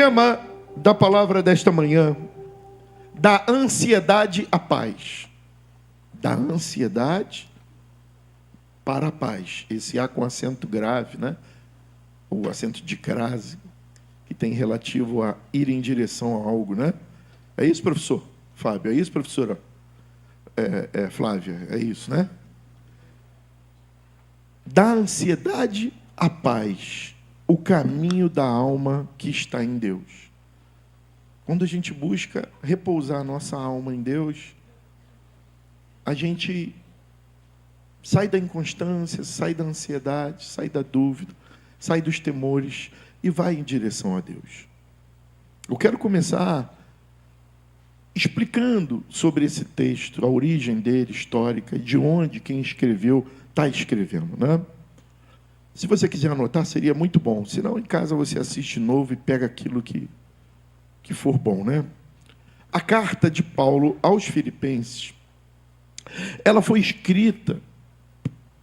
tema da palavra desta manhã: da ansiedade à paz. Da ansiedade para a paz. Esse A com acento grave, né? Ou acento de crase, que tem relativo a ir em direção a algo, né? É isso, professor Fábio? É isso, professora Flávia? É isso, né? Da ansiedade à paz, o caminho da alma que está em Deus. Quando a gente busca repousar a nossa alma em Deus, a gente sai da inconstância, sai da ansiedade, sai da dúvida, sai dos temores e vai em direção a Deus. Eu quero começar explicando sobre esse texto, a origem dele, histórica, e de onde quem escreveu está escrevendo, né? Se você quiser anotar, seria muito bom. Se não, em casa você assiste de novo e pega aquilo que for bom, né? A carta de Paulo aos Filipenses, ela foi escrita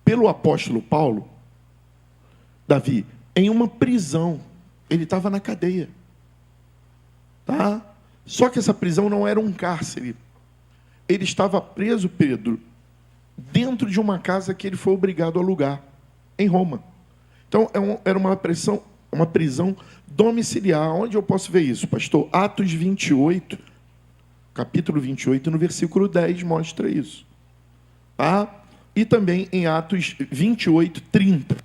pelo apóstolo Paulo, Davi, em uma prisão. Ele estava na cadeia. Tá? Só que essa prisão não era um cárcere. Ele estava preso, Pedro, dentro de uma casa que ele foi obrigado a alugar, em Roma. Então, era uma prisão domiciliar. Onde eu posso ver isso, pastor? Atos 28, capítulo 28, no versículo 10, mostra isso. Tá? E também em Atos 28, 30.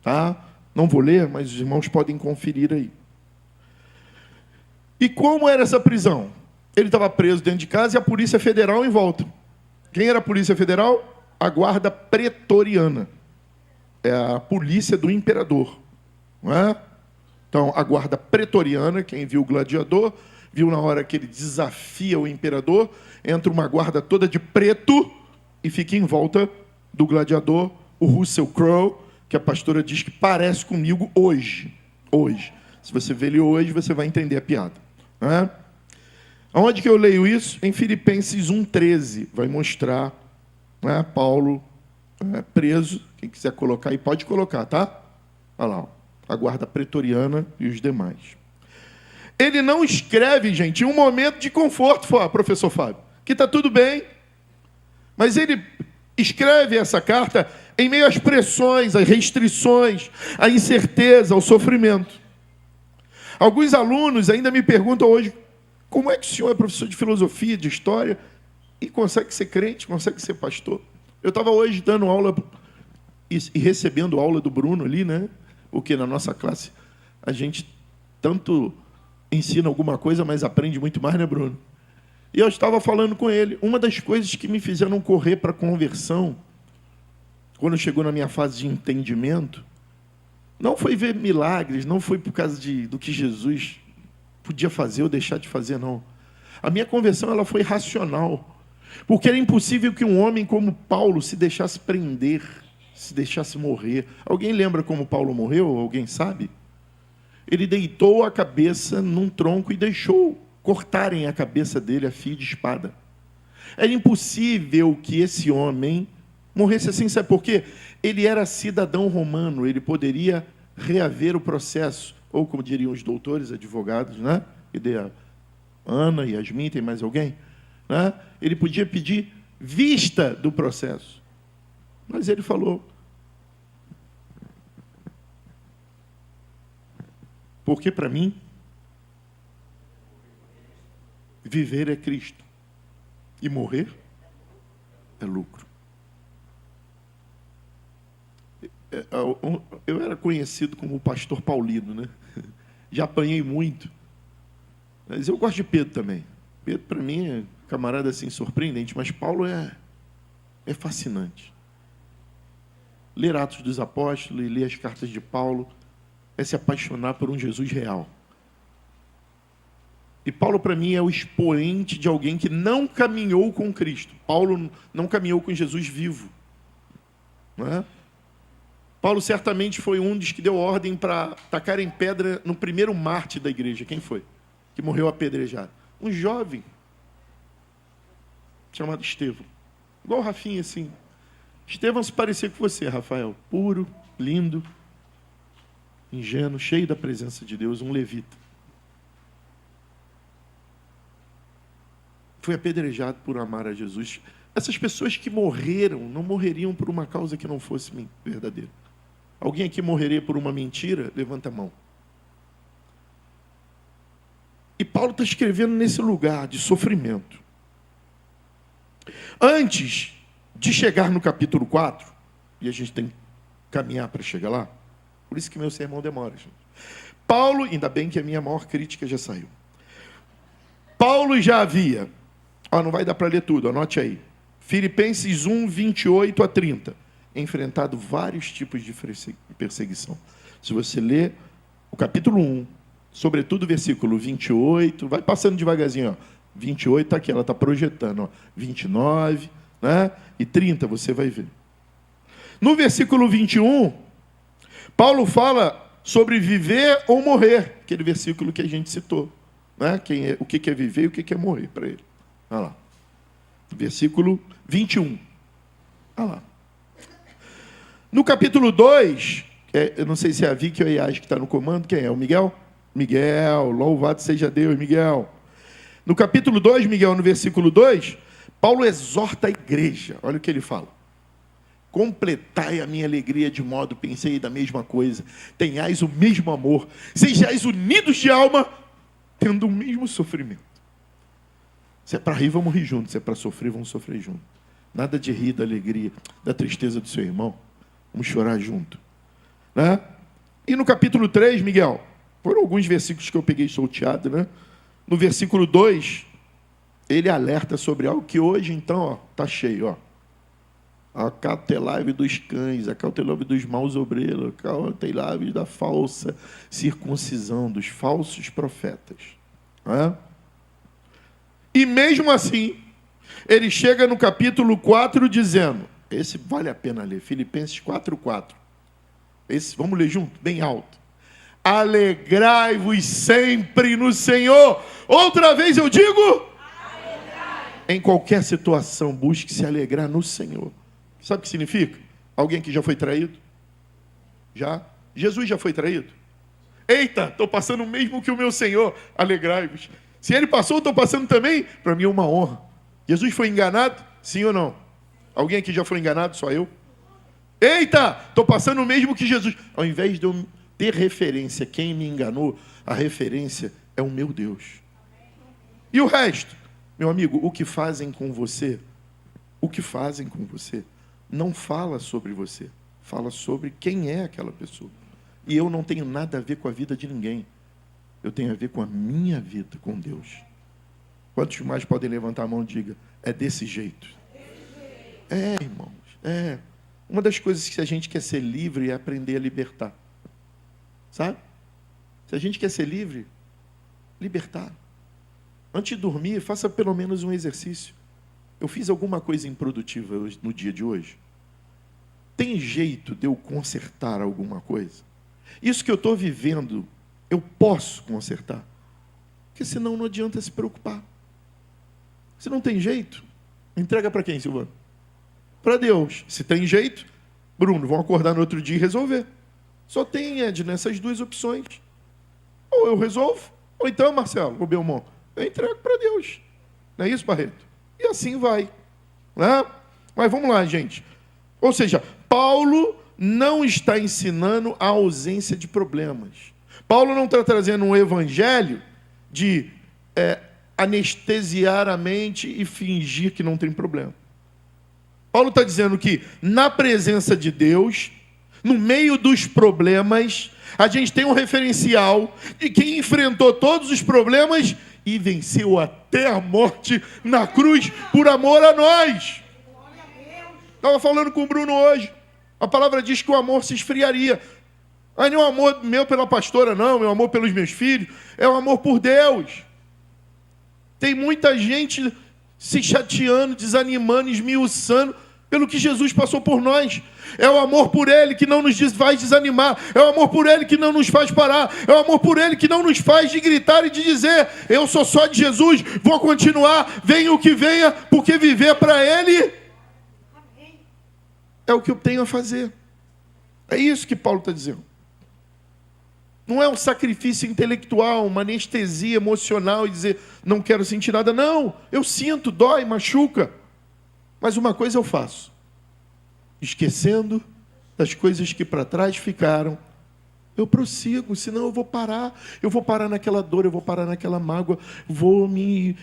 Tá? Não vou ler, mas os irmãos podem conferir aí. E como era essa prisão? Ele estava preso dentro de casa e a Polícia Federal em volta. Quem era a Polícia Federal? A Guarda Pretoriana. É a polícia do imperador. Não é? Então, a Guarda Pretoriana, quem viu o Gladiador, viu na hora que ele desafia o imperador, entra uma guarda toda de preto e fica em volta do gladiador, o Russell Crowe, que a pastora diz que parece comigo hoje. Hoje. Se você vê ele hoje, você vai entender a piada. Não é? Onde que eu leio isso? Em Filipenses 1,13. Vai mostrar, né, Paulo preso. Quem quiser colocar aí, pode colocar, tá? Olha lá, a Guarda Pretoriana e os demais. Ele não escreve, gente, em um momento de conforto, professor Fábio, que está tudo bem. Mas ele escreve essa carta em meio às pressões, às restrições, à incerteza, ao sofrimento. Alguns alunos ainda me perguntam hoje: como é que o senhor é professor de filosofia, de história, e consegue ser crente, consegue ser pastor? Eu estava hoje dando aula e recebendo aula do Bruno ali, né? Porque na nossa classe a gente tanto ensina alguma coisa, mas aprende muito mais, né, Bruno? E eu estava falando com ele. Uma das coisas que me fizeram correr para a conversão, quando chegou na minha fase de entendimento, não foi ver milagres, não foi por causa do que Jesus podia fazer ou deixar de fazer, não. A minha conversão ela foi racional. Porque era impossível que um homem como Paulo se deixasse prender, se deixasse morrer. Alguém lembra como Paulo morreu? Alguém sabe? Ele deitou a cabeça num tronco e deixou cortarem a cabeça dele a fio de espada. Era impossível que esse homem morresse assim, sabe por quê? Ele era cidadão romano, ele poderia reaver o processo, ou como diriam os doutores, advogados, né? Ana, Yasmin, tem mais alguém? Né? Ele podia pedir vista do processo. Mas ele falou: porque para mim, viver é Cristo e morrer é lucro. Eu era conhecido como o pastor Paulino, né? Já apanhei muito. Mas eu gosto de Pedro também. Pedro, para mim, é camarada assim surpreendente, mas Paulo é fascinante. Ler Atos dos Apóstolos e ler as cartas de Paulo é se apaixonar por um Jesus real. E Paulo, para mim, é o expoente de alguém que não caminhou com Cristo. Paulo não caminhou com Jesus vivo. Não é? Paulo certamente foi um dos que deu ordem para tacar em pedra no primeiro mártir da igreja. Quem foi? Que morreu apedrejado. Um jovem chamado Estevão. Igual o Rafinha, assim. Estevão se parecia com você, Rafael. Puro, lindo, ingênuo, cheio da presença de Deus, um levita. foi apedrejado por amar a Jesus. Essas pessoas que morreram, não morreriam por uma causa que não fosse verdadeira. Alguém aqui morreria por uma mentira? Levanta a mão. E Paulo está escrevendo nesse lugar de sofrimento. Antes de chegar no capítulo 4, e a gente tem que caminhar para chegar lá, por isso que meu sermão demora, gente. Paulo, ainda bem que a minha maior crítica já saiu. Paulo já havia, não vai dar para ler tudo, anote aí. Filipenses 1, 28 a 30. Enfrentado vários tipos de perseguição. Se você ler o capítulo 1, sobretudo o versículo 28, vai passando devagarzinho, 28 está aqui, ela está projetando, 29, né? E 30, você vai ver. No versículo 21, Paulo fala sobre viver ou morrer, aquele versículo que a gente citou. Né? O que é viver e o que é morrer para ele. Olha lá. Versículo 21. Olha lá. No capítulo 2, eu não sei se é a Vicky ou a Iás que está no comando, quem é? O Miguel? Miguel, louvado seja Deus, Miguel. No capítulo 2, Miguel, no versículo 2, Paulo exorta a igreja. Olha o que ele fala. Completai a minha alegria de modo, pensei da mesma coisa, tenhais o mesmo amor, sejais unidos de alma, tendo o mesmo sofrimento. Se é para rir, vamos rir juntos. Se é para sofrer, vamos sofrer juntos. Nada de rir da alegria, da tristeza do seu irmão. Vamos chorar junto. Né? E no capítulo 3, Miguel, foram alguns versículos que eu peguei solteado, né? No versículo 2, ele alerta sobre algo que hoje, então, está cheio, a cautelave dos cães, a cautelave dos maus obreiros, a cautelave da falsa circuncisão, dos falsos profetas. Não é? E mesmo assim, ele chega no capítulo 4 dizendo, esse vale a pena ler, Filipenses 4:4. Esse, vamos ler junto, bem alto. Alegrai-vos sempre no Senhor. Outra vez eu digo, alegrai. Em qualquer situação, busque se alegrar no Senhor. Sabe o que significa? Alguém que já foi traído? Já? Jesus já foi traído? Eita, estou passando o mesmo que o meu Senhor. Alegrai-vos. Se ele passou, estou passando também. Para mim é uma honra. Jesus foi enganado? Sim ou não? Alguém aqui já foi enganado? Só eu? Eita, estou passando o mesmo que Jesus. Ao invés de eu ter referência, quem me enganou, a referência é o meu Deus. E o resto? Meu amigo, o que fazem com você, não fala sobre você, fala sobre quem é aquela pessoa. E eu não tenho nada a ver com a vida de ninguém. Eu tenho a ver com a minha vida, com Deus. Quantos mais podem levantar a mão e diga, é desse jeito? Irmãos, Uma das coisas que a gente quer ser livre é aprender a libertar. Sabe? Se a gente quer ser livre, libertar. Antes de dormir, faça pelo menos um exercício. Eu fiz alguma coisa improdutiva no dia de hoje? Tem jeito de eu consertar alguma coisa? Isso que eu estou vivendo, eu posso consertar? Porque senão não adianta se preocupar. Se não tem jeito, entrega para quem, Silvano? Para Deus. Se tem jeito, Bruno, vão acordar no outro dia e resolver. Só tem, Ed, nessas duas opções. Ou eu resolvo, ou então, Marcelo, o Belmont, eu entrego para Deus. Não é isso, Barreto? E assim vai. Né? Mas vamos lá, gente. Ou seja, Paulo não está ensinando a ausência de problemas. Paulo não está trazendo um evangelho de anestesiar a mente e fingir que não tem problema. Paulo está dizendo que na presença de Deus, no meio dos problemas, a gente tem um referencial de quem enfrentou todos os problemas e venceu até a morte na cruz por amor a nós. Estava falando com o Bruno hoje. A palavra diz que o amor se esfriaria. Não é o amor meu pela pastora, não. É o amor pelos meus filhos. É o amor por Deus. Tem muita gente se chateando, desanimando, esmiuçando pelo que Jesus passou por nós. É o amor por Ele que não nos faz desanimar. É o amor por Ele que não nos faz parar. É o amor por Ele que não nos faz de gritar e de dizer, eu sou só de Jesus, vou continuar, venha o que venha, porque viver para Ele é o que eu tenho a fazer. É isso que Paulo está dizendo. Não é um sacrifício intelectual, uma anestesia emocional e dizer, não quero sentir nada. Não, eu sinto, dói, machuca. Mas uma coisa eu faço. Esquecendo das coisas que para trás ficaram, eu prossigo, senão eu vou parar. Eu vou parar naquela dor, eu vou parar naquela mágoa, vou me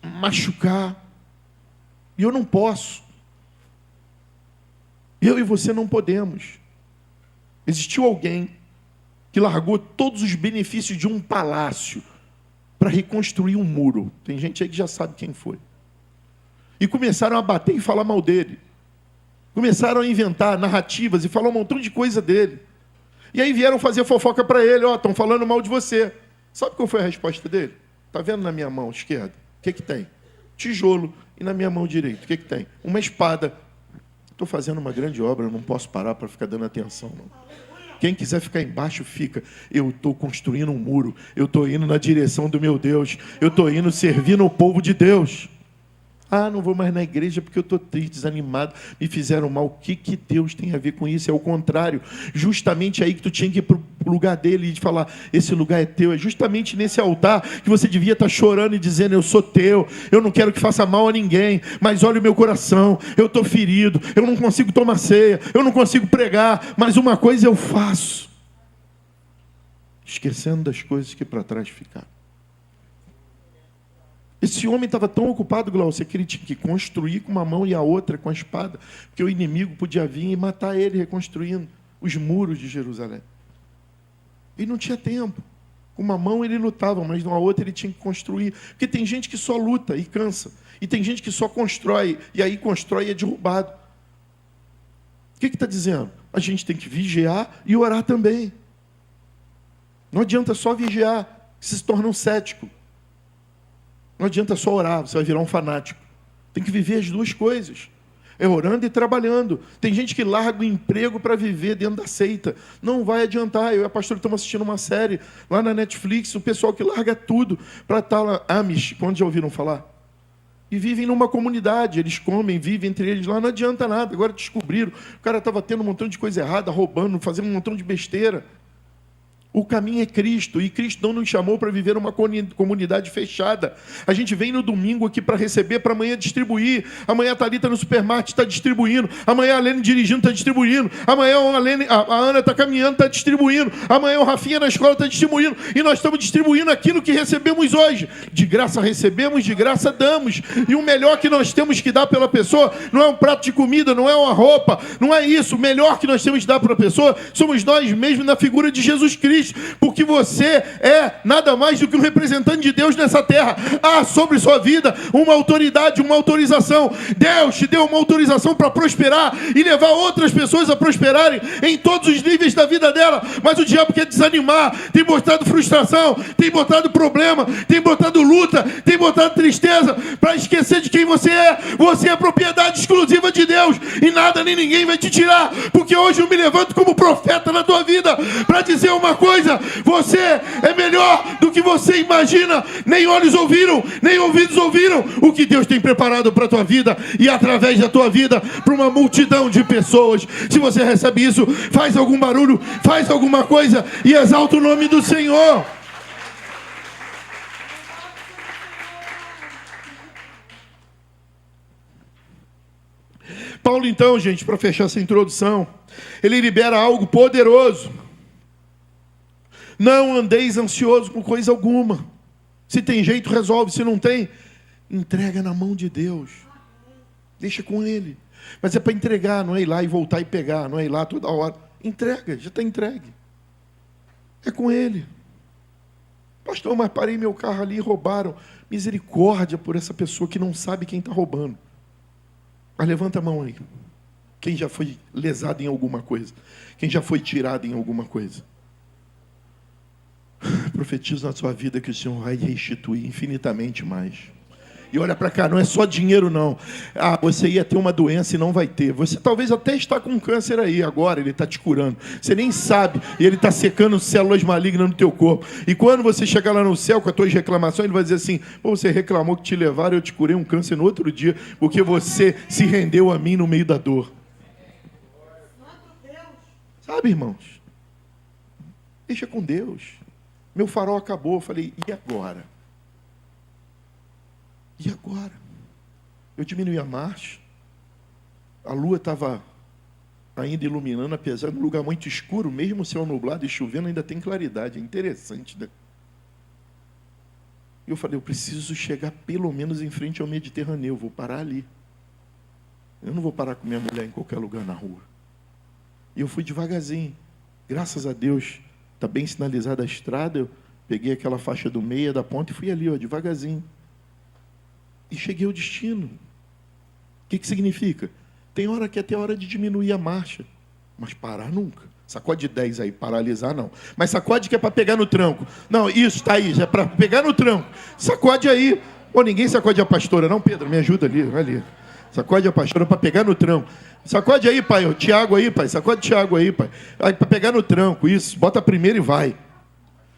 machucar. E eu não posso. Eu e você não podemos. Existiu alguém que largou todos os benefícios de um palácio para reconstruir um muro. Tem gente aí que já sabe quem foi. E começaram a bater e falar mal dele. Começaram a inventar narrativas e falar um montão de coisa dele. E aí vieram fazer fofoca para ele. Ó, estão falando mal de você. Sabe qual foi a resposta dele? Está vendo na minha mão esquerda? O que tem? Tijolo. E na minha mão direita? O que tem? Uma espada. Estou fazendo uma grande obra, eu não posso parar para ficar dando atenção, não. Quem quiser ficar embaixo, fica. Eu estou construindo um muro. Eu estou indo na direção do meu Deus. Eu estou indo servindo o povo de Deus. Ah, não vou mais na igreja porque eu estou triste, desanimado, me fizeram mal. O que Deus tem a ver com isso? É o contrário. Justamente aí que tu tinha que ir para o lugar dele e falar, esse lugar é teu. É justamente nesse altar que você devia estar chorando e dizendo, eu sou teu, eu não quero que faça mal a ninguém, mas olha o meu coração, eu estou ferido, eu não consigo tomar ceia, eu não consigo pregar, mas uma coisa eu faço. Esquecendo das coisas que para trás ficaram. Esse homem estava tão ocupado, Glaucio, que ele tinha que construir com uma mão e a outra com a espada, porque o inimigo podia vir e matar ele, reconstruindo os muros de Jerusalém. Ele não tinha tempo. Com uma mão ele lutava, mas com a outra ele tinha que construir. Porque tem gente que só luta e cansa. E tem gente que só constrói, e aí constrói e é derrubado. O que está dizendo? A gente tem que vigiar e orar também. Não adianta só vigiar, que se torna um cético. Não adianta só orar, você vai virar um fanático. Tem que viver as duas coisas. É orando e trabalhando. Tem gente que larga o emprego para viver dentro da seita. Não vai adiantar. Eu e a pastora estamos assistindo uma série lá na Netflix, o pessoal que larga tudo para estar lá, Amish, quando já ouviram falar? E vivem numa comunidade, eles comem, vivem entre eles lá, não adianta nada. Agora descobriram, o cara estava tendo um montão de coisa errada, roubando, fazendo um montão de besteira. O caminho é Cristo, e Cristo não nos chamou para viver uma comunidade fechada. A gente vem no domingo aqui para receber, para amanhã distribuir. Amanhã a Thalita no supermarket está distribuindo. Amanhã a Lene dirigindo está distribuindo. Amanhã a Ana está caminhando, está distribuindo. Amanhã o Rafinha na escola está distribuindo. E nós estamos distribuindo aquilo que recebemos hoje. De graça recebemos, de graça damos. E o melhor que nós temos que dar pela pessoa não é um prato de comida, não é uma roupa, não é isso. O melhor que nós temos que dar para a pessoa somos nós mesmos na figura de Jesus Cristo. Porque você é nada mais do que um representante de Deus nessa terra. Há sobre sua vida uma autoridade, uma autorização. Deus te deu uma autorização para prosperar e levar outras pessoas a prosperarem em todos os níveis da vida dela. Mas o diabo quer desanimar, tem botado frustração, tem botado problema, tem botado luta, tem botado tristeza para esquecer de quem você é. Você é propriedade exclusiva de Deus e nada nem ninguém vai te tirar. Porque hoje eu me levanto como profeta na tua vida para dizer uma coisa: você é melhor do que você imagina. Nem olhos ouviram, nem ouvidos ouviram o que Deus tem preparado para a tua vida e através da tua vida para uma multidão de pessoas. Se você recebe isso, faz algum barulho, faz alguma coisa e exalta o nome do Senhor. Paulo, então, gente, para fechar essa introdução, ele libera algo poderoso. Não andeis ansioso com coisa alguma. Se tem jeito, resolve. Se não tem, entrega na mão de Deus. Deixa com Ele. Mas é para entregar, não é ir lá e voltar e pegar. Não é ir lá toda hora. Entrega, já está entregue. É com Ele. Pastor, mas parei meu carro ali e roubaram. Misericórdia por essa pessoa que não sabe quem está roubando. Mas levanta a mão aí. Quem já foi lesado em alguma coisa? Quem já foi tirado em alguma coisa? Profetizo na sua vida que o Senhor vai restituir infinitamente mais. E olha para cá, não é só dinheiro não. Ah, você ia ter uma doença e não vai ter. Você talvez até está com câncer aí agora, ele está te curando. Você nem sabe, e ele está secando células malignas no teu corpo. E quando você chegar lá no céu com as tuas reclamações, ele vai dizer assim: pô, você reclamou que te levaram, eu te curei um câncer no outro dia, porque você se rendeu a mim no meio da dor. Sabe, irmãos? Deixa com Deus. Meu farol acabou. Eu falei, e agora? E agora? Eu diminuí a marcha. A lua estava ainda iluminando, apesar de um lugar muito escuro, mesmo céu nublado e chovendo, ainda tem claridade. É interessante, né? E eu falei, eu preciso chegar pelo menos em frente ao Mediterrâneo. Eu vou parar ali. Eu não vou parar com minha mulher em qualquer lugar na rua. E eu fui devagarzinho. Graças a Deus, está bem sinalizada a estrada. Eu peguei aquela faixa do meio da ponte e fui ali, ó, devagarzinho. E cheguei ao destino. O que significa? Tem hora que é até hora de diminuir a marcha. Mas parar nunca. Sacode 10 aí, paralisar não. Mas sacode que é para pegar no tranco. Não, isso, está aí, já é para pegar no tranco. Sacode aí. Pô, ninguém sacode a pastora, não, Pedro? Me ajuda ali, vai ali. Sacode a pastora para pegar no tranco. Sacode aí, pai. O Tiago aí, pai. Sacode o Tiago aí, pai. Para pegar no tranco, isso. Bota primeiro e vai.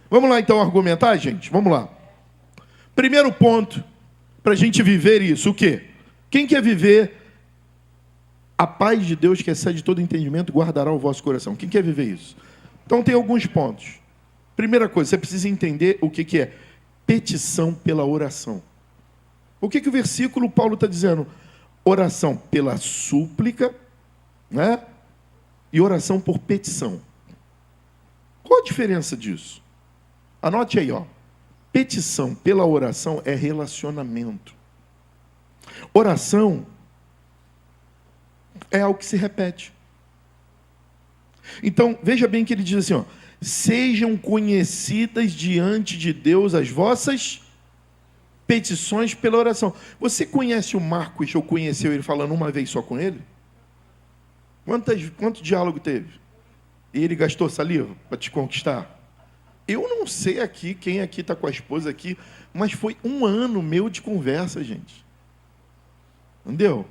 Vamos lá, então, argumentar, gente? Vamos lá. Primeiro ponto, para a gente viver isso, o quê? Quem quer viver a paz de Deus, que excede todo entendimento, guardará o vosso coração? Quem quer viver isso? Então, tem alguns pontos. Primeira coisa, você precisa entender o que é petição pela oração. O que o versículo Paulo está dizendo? Oração pela súplica, né? E oração por petição. Qual a diferença disso? Anote aí, ó. Petição pela oração é relacionamento. Oração é algo que se repete. Então, veja bem que ele diz assim, ó: sejam conhecidas diante de Deus as vossas petições pela oração. Você conhece o Marcos, ou conheceu ele falando uma vez só com ele? Quanto diálogo teve? E ele gastou saliva para te conquistar? Eu não sei aqui, quem aqui está com a esposa aqui, mas foi 1 ano meu de conversa, gente. Entendeu?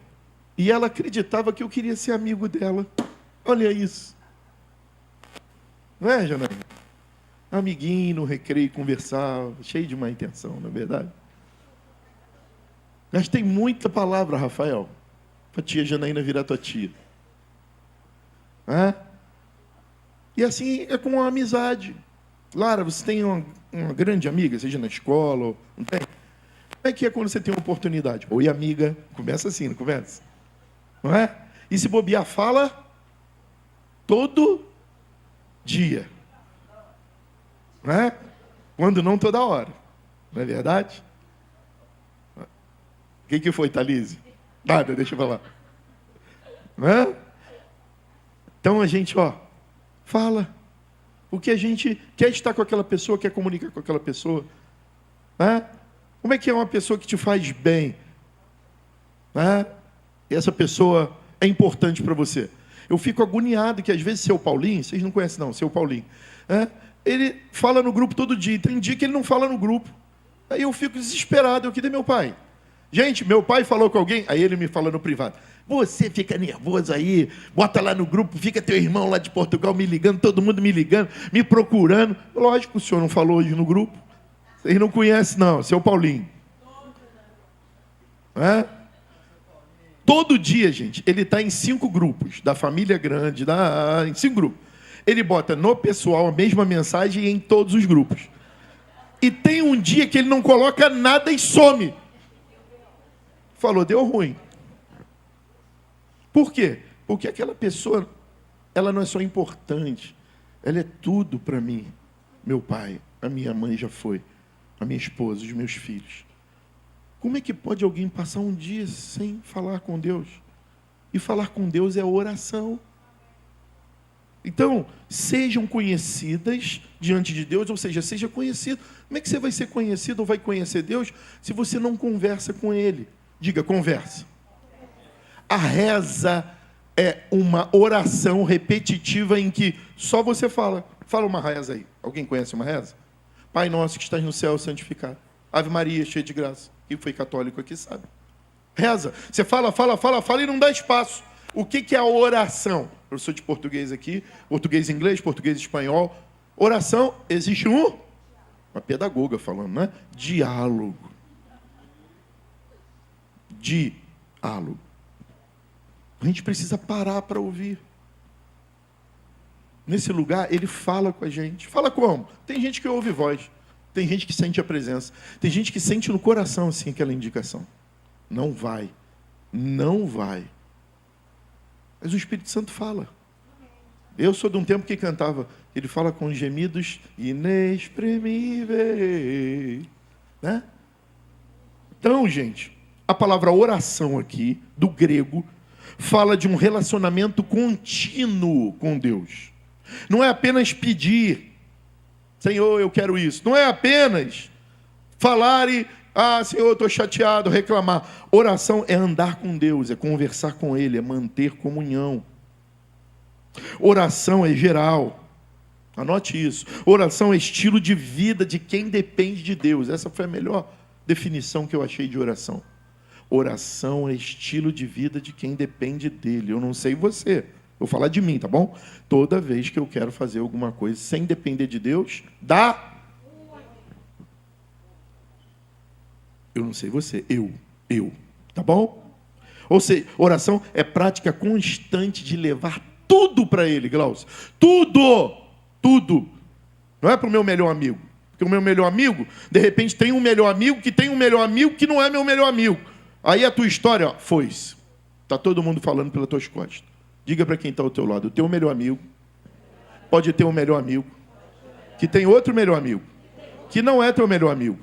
E ela acreditava que eu queria ser amigo dela. Olha isso. Não é, Janaína? Amiguinho no recreio, conversava, cheio de má intenção, não é verdade? Gastei muita palavra, Rafael, para a tia Janaína virar tua tia. E assim é com a amizade. Lara, você tem uma grande amiga, seja na escola, ou não tem? Como é que é quando você tem uma oportunidade? Oi, amiga. Começa assim, não começa? Não é? E se bobear, fala todo dia. Não é? Quando não, toda hora. Não é verdade? O que foi, Thalise? Nada, deixa eu falar. Não é? Então a gente, ó, fala. Porque a gente quer estar com aquela pessoa, quer comunicar com aquela pessoa. Né? Como é que é uma pessoa que te faz bem? Né? E essa pessoa é importante para você. Eu fico agoniado que às vezes seu Paulinho, vocês não conhecem não, seu Paulinho, né? Ele fala no grupo todo dia, tem dia que ele não fala no grupo. Aí eu fico desesperado, cadê meu pai? Gente, meu pai falou com alguém, aí ele me fala no privado. Você fica nervoso aí, bota lá no grupo, fica teu irmão lá de Portugal me ligando, todo mundo me ligando, me procurando. Lógico, o senhor não falou hoje no grupo. Vocês não conhecem não, seu Paulinho. É? Todo dia, gente, ele está em 5 grupos, da família grande, em 5 grupos. Ele bota no pessoal a mesma mensagem em todos os grupos. E tem um dia que ele não coloca nada e some. Falou, deu ruim. Por quê? Porque aquela pessoa, ela não é só importante, ela é tudo para mim. Meu pai, a minha mãe já foi, a minha esposa, os meus filhos. Como é que pode alguém passar um dia sem falar com Deus? E falar com Deus é oração. Então, sejam conhecidas diante de Deus, ou seja, seja conhecido. Como é que você vai ser conhecido ou vai conhecer Deus se você não conversa com Ele? Diga, conversa. A reza é uma oração repetitiva em que só você fala. Fala uma reza aí. Alguém conhece uma reza? Pai nosso que estás no céu, santificado. Ave Maria, cheia de graça. Quem foi católico aqui sabe. Reza. Você fala e não dá espaço. O que é a oração? Professor de português aqui, português e inglês, português e espanhol. Oração, existe uma pedagoga falando, né? Diálogo. Diálogo. A gente precisa parar para ouvir. nesse lugar, ele fala com a gente. Fala como? Tem gente que ouve voz. Tem gente que sente a presença. Tem gente que sente no coração, assim, aquela indicação. Não vai. Não vai. Mas o Espírito Santo fala. Eu sou de um tempo que cantava. Ele fala com gemidos inexprimíveis. Né? Então, gente, a palavra oração aqui, do grego, fala de um relacionamento contínuo com Deus. Não é apenas pedir, Senhor, eu quero isso. Não é apenas falar e, Senhor, eu estou chateado, reclamar. Oração é andar com Deus, é conversar com Ele, é manter comunhão. Oração é geral. Anote isso. Oração é estilo de vida de quem depende de Deus. Essa foi a melhor definição que eu achei de oração. Oração é estilo de vida de quem depende dele. Eu não sei você. Vou falar de mim, tá bom? Toda vez que eu quero fazer alguma coisa sem depender de Deus, dá. Eu não sei você. Eu. Tá bom? Ou seja, oração é prática constante de levar tudo para Ele, Glaucio. Tudo. Não é para o meu melhor amigo. Porque o meu melhor amigo, de repente, tem um melhor amigo que não é meu melhor amigo. Aí a tua história, foi-se. Está todo mundo falando pelas tuas costas. Diga para quem está ao teu lado, o teu melhor amigo pode ter um melhor amigo, que tem outro melhor amigo, que não é teu melhor amigo.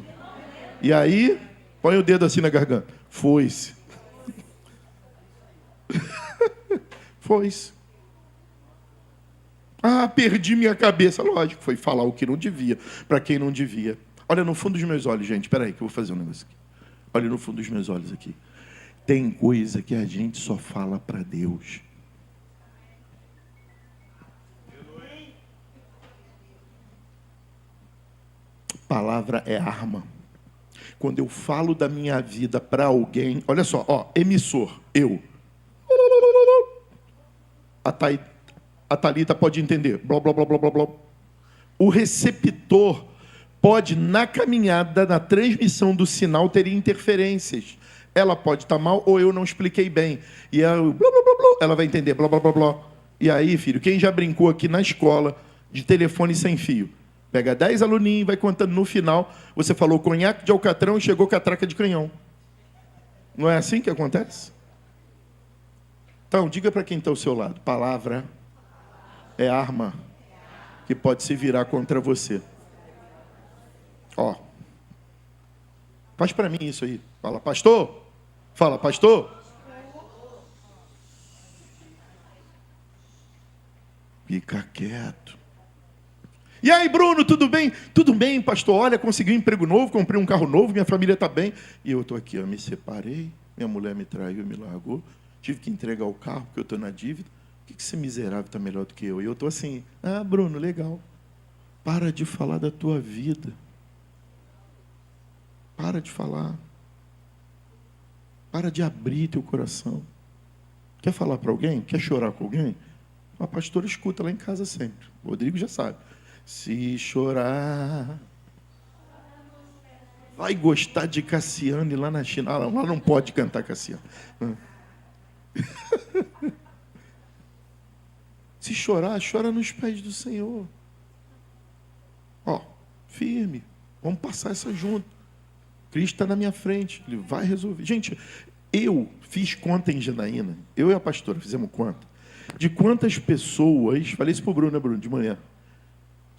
E aí, põe o dedo assim na garganta. Foi-se. Foi-se. Perdi minha cabeça. Lógico, foi falar o que não devia, para quem não devia. Olha no fundo dos meus olhos, gente. Espera aí que eu vou fazer um negócio aqui. Olha no fundo dos meus olhos aqui. Tem coisa que a gente só fala para Deus. Palavra é arma. Quando eu falo da minha vida para alguém, olha só, emissor, eu. A Thalita pode entender. Blá, blá, blá, blá, blá, blá. O receptor pode, na caminhada, na transmissão do sinal, ter interferências. Ela pode estar mal ou eu não expliquei bem. E ela, blá, blá, blá, blá, ela vai entender. Blá, blá, blá, blá. E aí, filho, quem já brincou aqui na escola de telefone sem fio? Pega 10 aluninhos e vai contando no final. Você falou conhaque de alcatrão e chegou catraca de canhão. Não é assim que acontece? Então, diga para quem está ao seu lado. Palavra é arma que pode se virar contra você. Faz para mim isso aí. Fala, pastor. Fala, pastor. Fica quieto. E aí, Bruno, tudo bem? Tudo bem, pastor. Olha, consegui um emprego novo, comprei um carro novo, minha família está bem. E eu estou aqui, me separei, minha mulher me traiu, me largou. Tive que entregar o carro, porque eu estou na dívida. Por que esse miserável está melhor do que eu? E eu estou assim, Bruno, legal. Para de falar da tua vida. Para de falar. Para de abrir teu coração. Quer falar para alguém? Quer chorar com alguém? A pastora escuta lá em casa sempre. O Rodrigo já sabe. Se chorar, vai gostar de Cassiane lá na China. Lá não pode cantar Cassiane. Se chorar, chora nos pés do Senhor. Firme. Vamos passar essa junto. Cristo está na minha frente. Ele vai resolver. Gente, eu fiz conta em Janaína. Eu e a pastora fizemos conta. De quantas pessoas... Falei isso para o Bruno, né, Bruno, de manhã.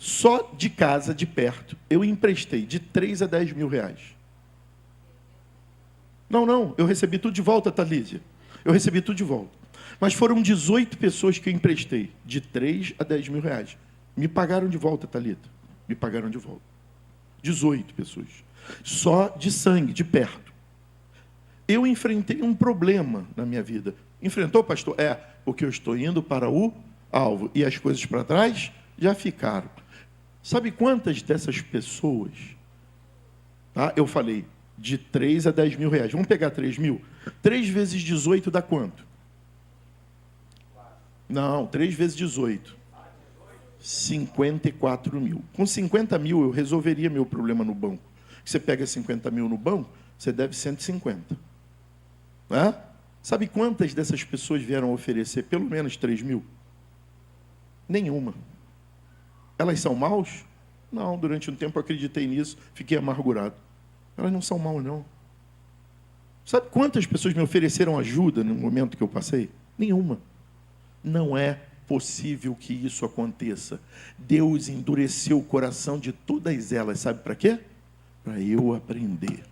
Só de casa, de perto, eu emprestei de 3 a 10 mil reais. Não, eu recebi tudo de volta, Thalísia. Eu recebi tudo de volta. Mas foram 18 pessoas que eu emprestei, de 3 a 10 mil reais. Me pagaram de volta, Thalita. Me pagaram de volta. 18 pessoas. Só de sangue, de perto. Eu enfrentei um problema na minha vida. Enfrentou, pastor? Porque eu estou indo para o alvo. E as coisas para trás já ficaram. Sabe quantas dessas pessoas, eu falei, de 3 a 10 mil reais. Vamos pegar 3 mil? 3 vezes 18 dá quanto? Não, 3 vezes 18. 54 mil. Com 50 mil eu resolveria meu problema no banco. Você pega 50 mil no banco, você deve 150. Sabe quantas dessas pessoas vieram oferecer pelo menos 3 mil? Nenhuma. Elas são maus? Não, durante um tempo eu acreditei nisso, fiquei amargurado. Elas não são maus, não. Sabe quantas pessoas me ofereceram ajuda no momento que eu passei? Nenhuma. Não é possível que isso aconteça. Deus endureceu o coração de todas elas. Sabe para quê? Para eu aprender.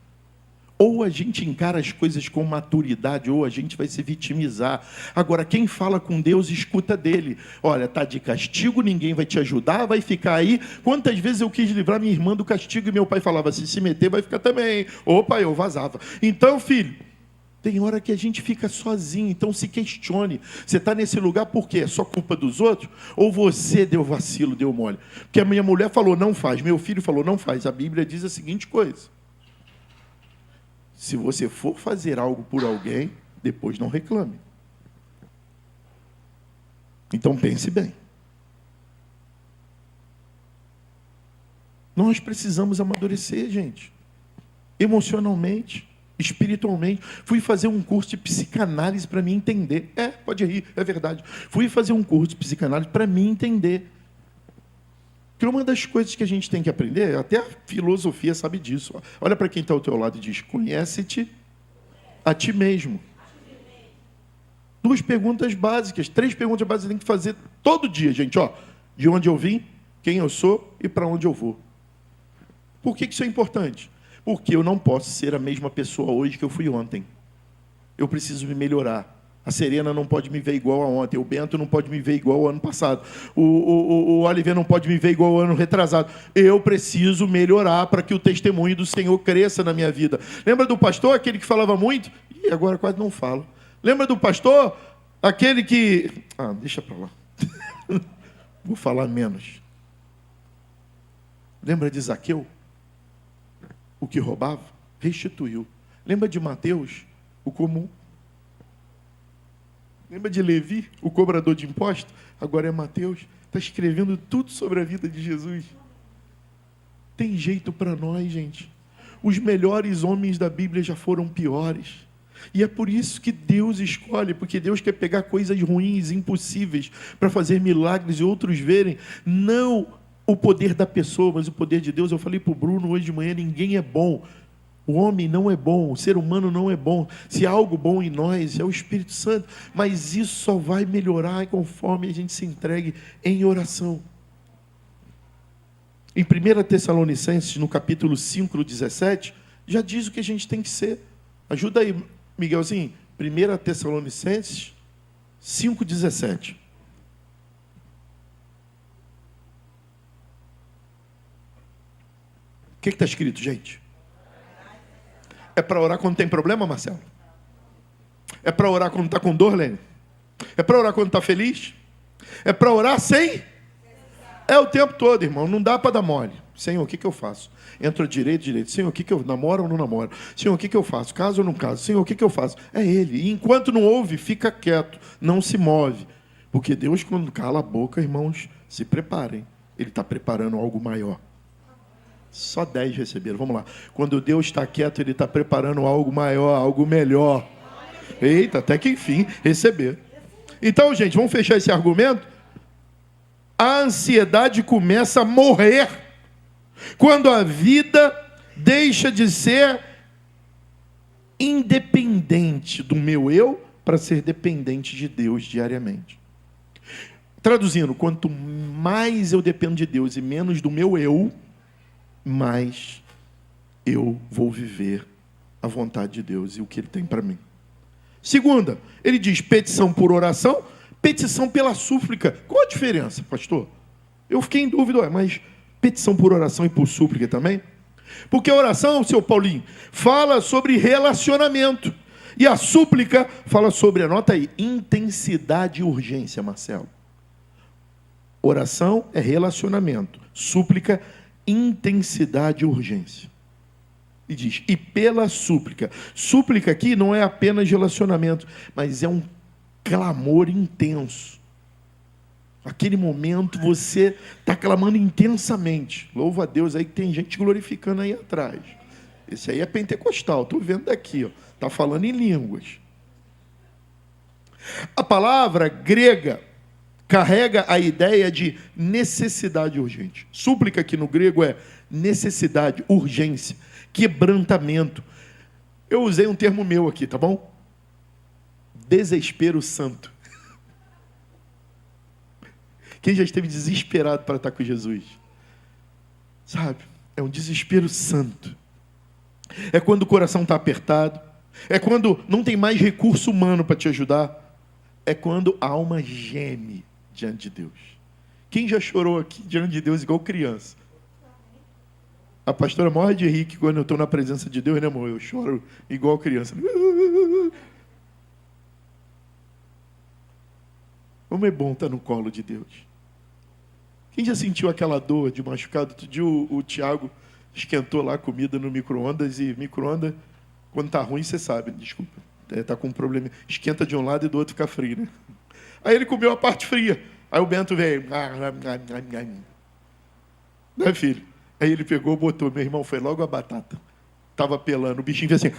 Ou a gente encara as coisas com maturidade, ou a gente vai se vitimizar. Agora, quem fala com Deus, escuta dele. Olha, está de castigo, ninguém vai te ajudar, vai ficar aí. Quantas vezes eu quis livrar minha irmã do castigo e meu pai falava, se meter, vai ficar também. Opa, eu vazava. Então, filho, tem hora que a gente fica sozinho, então se questione. Você está nesse lugar por quê? É só culpa dos outros? Ou você deu vacilo, deu mole? Porque a minha mulher falou, não faz. Meu filho falou, não faz. A Bíblia diz a seguinte coisa. Se você for fazer algo por alguém, depois não reclame. Então pense bem. Nós precisamos amadurecer, gente. Emocionalmente, espiritualmente. Fui fazer um curso de psicanálise para me entender. Pode rir, é verdade. Fui fazer um curso de psicanálise para me entender. Porque uma das coisas que a gente tem que aprender, até a filosofia sabe disso. Olha para quem está ao teu lado e diz, conhece-te a ti mesmo. 2 perguntas básicas, 3 perguntas básicas que tem que fazer todo dia, gente. De onde eu vim, quem eu sou e para onde eu vou. Por que isso é importante? Porque eu não posso ser a mesma pessoa hoje que eu fui ontem. Eu preciso me melhorar. A Serena não pode me ver igual a ontem. O Bento não pode me ver igual ao ano passado. O Oliver não pode me ver igual ao ano retrasado. Eu preciso melhorar para que o testemunho do Senhor cresça na minha vida. Lembra do pastor, aquele que falava muito? E agora quase não falo. Lembra do pastor, aquele que... deixa para lá. Vou falar menos. Lembra de Zaqueu? O que roubava? Restituiu. Lembra de Mateus? O comum. Lembra de Levi, o cobrador de impostos? Agora é Mateus. Está escrevendo tudo sobre a vida de Jesus. Tem jeito para nós, gente. Os melhores homens da Bíblia já foram piores. E é por isso que Deus escolhe, porque Deus quer pegar coisas ruins, impossíveis, para fazer milagres e outros verem. Não o poder da pessoa, mas o poder de Deus. Eu falei para o Bruno hoje de manhã, ninguém é bom. O homem não é bom, o ser humano não é bom. Se há algo bom em nós, é o Espírito Santo. Mas isso só vai melhorar conforme a gente se entregue em oração. Em 1 Tessalonicenses, no capítulo 5, no 17, já diz o que a gente tem que ser. Ajuda aí, Miguelzinho. 1 Tessalonicenses 5, 17. O que está escrito, gente? É para orar quando tem problema, Marcelo? É para orar quando está com dor, Lênin? É para orar quando está feliz? É para orar sem? É o tempo todo, irmão. Não dá para dar mole. Senhor, o que eu faço? Entro direito. Senhor, o que eu namoro ou não namoro? Senhor, o que eu faço? Caso ou não caso? Senhor, o que eu faço? É Ele. E enquanto não ouve, fica quieto. Não se move. Porque Deus, quando cala a boca, irmãos, se preparem. Ele está preparando algo maior. Só 10 receberam. Vamos lá. Quando Deus está quieto, Ele está preparando algo maior, algo melhor. Eita, até que enfim receber. Então, gente, vamos fechar esse argumento. A ansiedade começa a morrer quando a vida deixa de ser independente do meu eu para ser dependente de Deus diariamente. Traduzindo, quanto mais eu dependo de Deus e menos do meu eu, mais eu vou viver a vontade de Deus e o que Ele tem para mim. Segunda, ele diz petição por oração, petição pela súplica. Qual a diferença, pastor? Eu fiquei em dúvida, mas petição por oração e por súplica também? Porque a oração, seu Paulinho, fala sobre relacionamento. E a súplica fala sobre, anota aí, intensidade e urgência, Marcelo. Oração é relacionamento. Súplica, intensidade e urgência. E diz, e pela súplica. Súplica aqui não é apenas relacionamento, mas é um clamor intenso. Aquele momento você está clamando intensamente. Louva a Deus aí que tem gente glorificando aí atrás. Esse aí é pentecostal, estou vendo daqui, está falando em línguas. A palavra grega carrega a ideia de necessidade urgente. Súplica aqui no grego é necessidade, urgência, quebrantamento. Eu usei um termo meu aqui, tá bom? Desespero santo. Quem já esteve desesperado para estar com Jesus? Sabe? É um desespero santo. É quando o coração está apertado. É quando não tem mais recurso humano para te ajudar. É quando a alma geme diante de Deus. Quem já chorou aqui diante de Deus igual criança? A pastora morre de rir que quando eu estou na presença de Deus, né, amor? Eu choro igual criança. Como é bom estar no colo de Deus. Quem já sentiu aquela dor de machucado? Outro dia o Tiago esquentou lá a comida no micro-ondas, e micro-ondas, quando está ruim, você sabe, desculpa, está com um problema. Esquenta de um lado e do outro fica frio, né? Aí ele comeu a parte fria. Aí o Bento veio. Né, filho? Aí ele pegou, botou. Meu irmão, foi logo a batata. Estava pelando. O bichinho fez assim.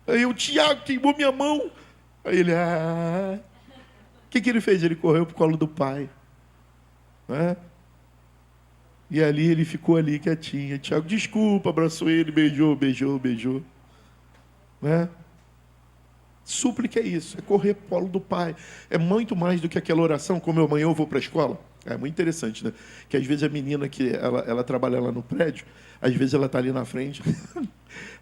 Aí o Tiago queimou minha mão. Aí ele... O que ele fez? Ele correu pro colo do pai. Né? E ali ele ficou ali quietinho. Tiago, desculpa, abraçou ele, beijou. Né? Súplica é isso, é correr pro colo do pai. É muito mais do que aquela oração, como amanhã eu vou para a escola. É muito interessante, né? Que às vezes a menina que ela trabalha lá no prédio, às vezes ela está ali na frente.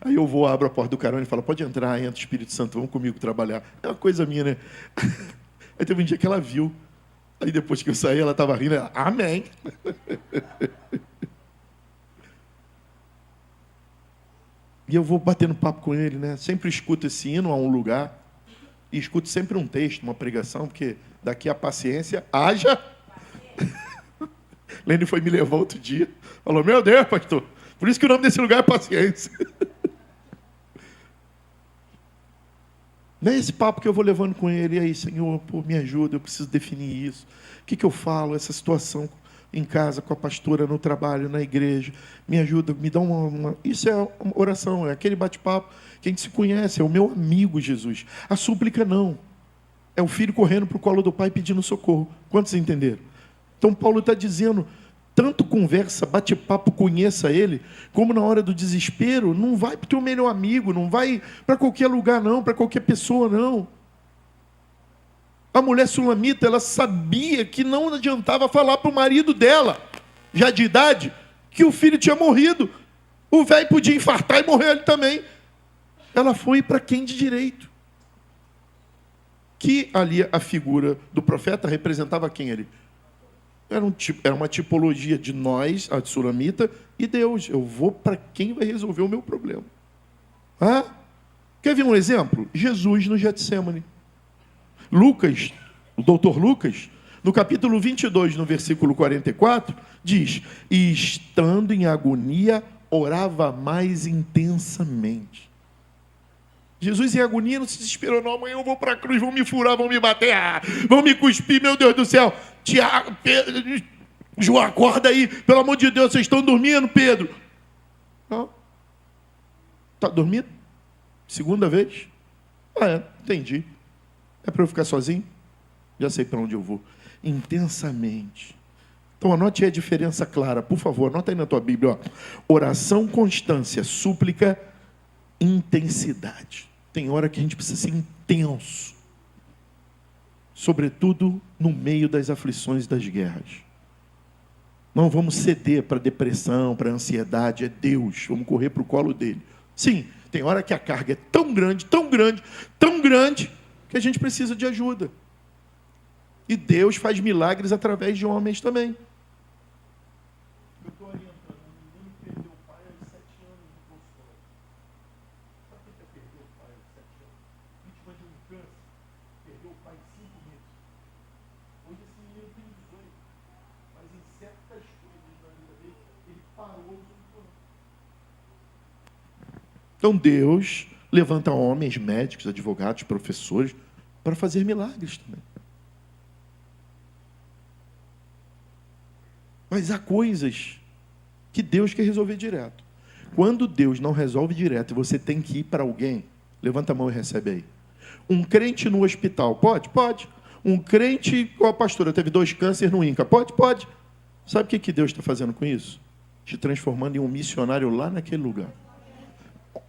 Aí eu vou, abro a porta do carona e falo, pode entrar, entra o Espírito Santo, vamos comigo trabalhar. É uma coisa minha, né? Aí teve um dia que ela viu. Aí depois que eu saí, ela estava rindo. Ela, amém. E eu vou batendo papo com ele, né? Sempre escuto esse hino a um lugar. E escuto sempre um texto, uma pregação, porque daqui a paciência, haja. Lene foi me levar outro dia. Falou, meu Deus, pastor. Por isso que o nome desse lugar é paciência. Não é esse papo que eu vou levando com ele. E aí, Senhor, pô, me ajuda, eu preciso definir isso. O que eu falo? Essa situação em casa, com a pastora, no trabalho, na igreja. Me ajuda, me dá uma... Isso é uma oração, é aquele bate-papo que a gente se conhece, é o meu amigo Jesus. A súplica não. É o filho correndo para o colo do pai pedindo socorro. Quantos entenderam? Então Paulo está dizendo, tanto conversa, bate-papo, conheça ele, como na hora do desespero, não vai para o teu melhor amigo, não vai para qualquer lugar não, para qualquer pessoa não. A mulher sulamita, ela sabia que não adiantava falar para o marido dela, já de idade, que o filho tinha morrido. O velho podia infartar e morrer ele também. Ela foi para quem de direito? Que ali a figura do profeta representava quem ali? Era uma tipologia de nós, a sulamita, e Deus. Eu vou para quem vai resolver o meu problema. Quer ver um exemplo? Jesus no Getsemane. Lucas, o doutor Lucas, no capítulo 22, no versículo 44, diz, e estando em agonia, orava mais intensamente. Jesus em agonia não se desesperou, não, amanhã eu vou para a cruz, vão me furar, vão me bater, vão me cuspir, meu Deus do céu. Tiago, Pedro, João, acorda aí, pelo amor de Deus, vocês estão dormindo, Pedro? Não. Está dormindo? Segunda vez? Entendi. É para eu ficar sozinho? Já sei para onde eu vou. Intensamente. Então anote aí a diferença clara, por favor, anota aí na tua Bíblia. Oração, constância, súplica, intensidade. Tem hora que a gente precisa ser intenso. Sobretudo no meio das aflições das guerras. Não vamos ceder para depressão, para ansiedade, é Deus. Vamos correr para o colo dele. Sim, tem hora que a carga é tão grande, que a gente precisa de ajuda. E Deus faz milagres através de homens também. Eu estou orientando um menino que perdeu o pai aos 7 anos no consultório. Sabe quem perdeu o pai aos 7 anos? Vítima de um câncer. Perdeu o pai em 5 meses. Hoje esse menino tem 18. Mas em certas coisas na vida dele, ele parou de funcionar. Então Deus levanta homens, médicos, advogados, professores, para fazer milagres também. Mas há coisas que Deus quer resolver direto. Quando Deus não resolve direto e você tem que ir para alguém, levanta a mão e recebe aí. Um crente no hospital, pode? Pode. Um crente, igual a pastora, teve 2 cânceres no INCA, pode? Pode. Sabe o que Deus está fazendo com isso? Te transformando em um missionário lá naquele lugar.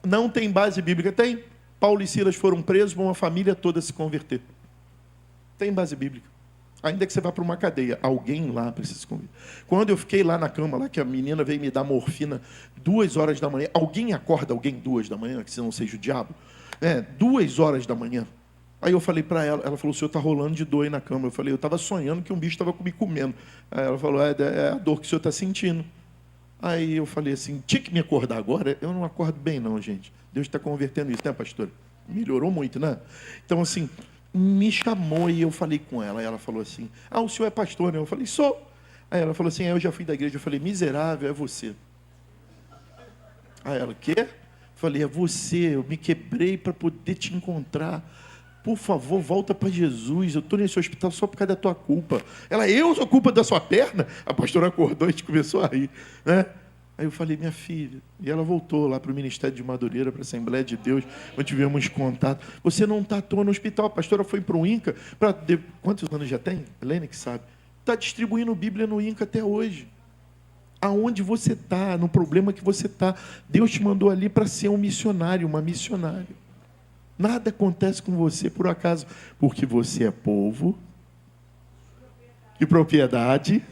Não tem base bíblica? Tem. Paulo e Silas foram presos para uma família toda se converter. Tem base bíblica. Ainda que você vá para uma cadeia, alguém lá precisa se converter. Quando eu fiquei lá na cama, lá que a menina veio me dar morfina 2 horas da manhã, alguém acorda alguém 2 da manhã, que se não seja o diabo? 2 horas da manhã. Aí eu falei para ela, ela falou, o senhor está rolando de dor aí na cama. Eu falei, eu estava sonhando que um bicho estava me comendo. Aí ela falou, é a dor que o senhor está sentindo. Aí eu falei assim, tinha que me acordar agora? Eu não acordo bem não, gente. Deus está convertendo isso, né, pastor? Melhorou muito, né? Então, assim, me chamou e eu falei com ela. Aí ela falou assim, o senhor é pastor, né? Eu falei, sou. Aí ela falou assim, eu já fui da igreja. Eu falei, miserável, é você. Aí ela, o quê? Eu falei, é você, eu me quebrei para poder te encontrar. Por favor, volta para Jesus. Eu estou nesse hospital só por causa da tua culpa. Ela, eu sou culpa da sua perna? A pastora acordou e a gente começou a rir, né? Aí eu falei, minha filha. E ela voltou lá para o Ministério de Madureira, para a Assembleia de Deus, onde tivemos contato. Você não está à toa no hospital. A pastora foi para o INCA. Quantos anos já tem? Helene que sabe. Está distribuindo Bíblia no INCA até hoje. Aonde você está, no problema que você está. Deus te mandou ali para ser um missionário, uma missionária. Nada acontece com você por acaso, porque você é povo e propriedade.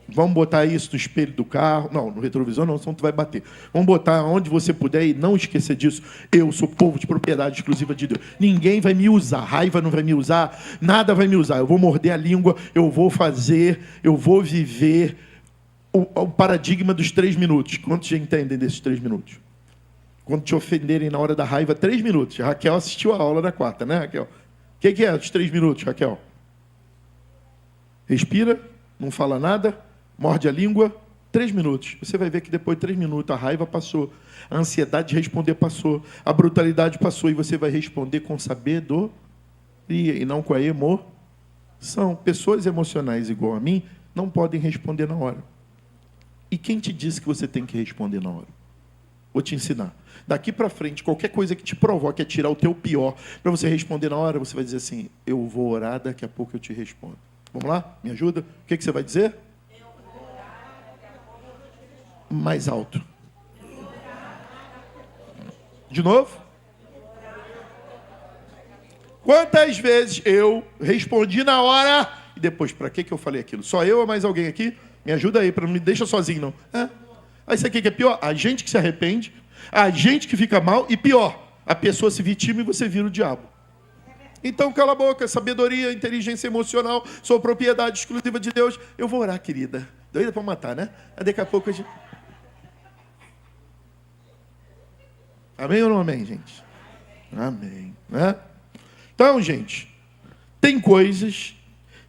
Vamos botar isso no espelho do carro. Não, no retrovisor não, senão tu vai bater. Vamos botar onde você puder e não esquecer disso. Eu sou povo de propriedade exclusiva de Deus. Ninguém vai me usar, raiva não vai me usar, nada vai me usar. Eu vou morder a língua, eu vou fazer, eu vou viver o paradigma dos 3 minutos. Quantos já entendem desses 3 minutos? Quando te ofenderem na hora da raiva, 3 minutos. A Raquel assistiu a aula da 4, né, Raquel? O que é os 3 minutos, Raquel? Respira, não fala nada, morde a língua, 3 minutos. Você vai ver que depois de 3 minutos a raiva passou, a ansiedade de responder passou, a brutalidade passou e você vai responder com sabedoria e não com a emoção. Pessoas emocionais igual a mim não podem responder na hora. E quem te disse que você tem que responder na hora? Vou te ensinar. Daqui para frente, qualquer coisa que te provoque a tirar o teu pior, para você responder na hora, você vai dizer assim, eu vou orar, daqui a pouco eu te respondo. Vamos lá? Me ajuda? O que você vai dizer? Eu vou orar, daqui a pouco eu te respondo. Mais alto. De novo? Quantas vezes eu respondi na hora e depois, para que eu falei aquilo? Só eu ou mais alguém aqui? Me ajuda aí, não me deixa sozinho, não. Aí isso aqui que é pior? A gente que se arrepende, a gente que fica mal e pior, a pessoa se vitima e você vira o diabo. Então cala a boca, sabedoria, inteligência emocional, sou propriedade exclusiva de Deus. Eu vou orar, querida. Doida para matar, né? Aí daqui a pouco a gente... Amém ou não amém, gente? Amém. Né? Então, gente, tem coisas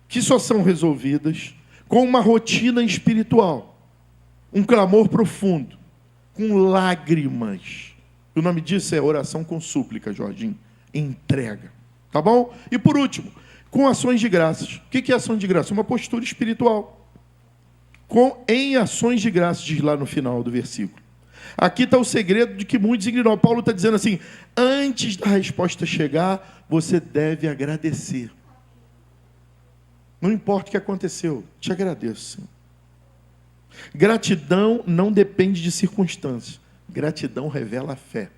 que só são resolvidas com uma rotina espiritual, um clamor profundo, com lágrimas. O nome disso é oração com súplica, Jorginho. Entrega. Tá bom? E por último, com ações de graças. O que é ação de graça? Uma postura espiritual. Em ações de graças, diz lá no final do versículo. Aqui está o segredo de que muitos ignoram. Paulo está dizendo assim, antes da resposta chegar, você deve agradecer. Não importa o que aconteceu, te agradeço, Senhor. Gratidão não depende de circunstâncias. Gratidão revela a fé.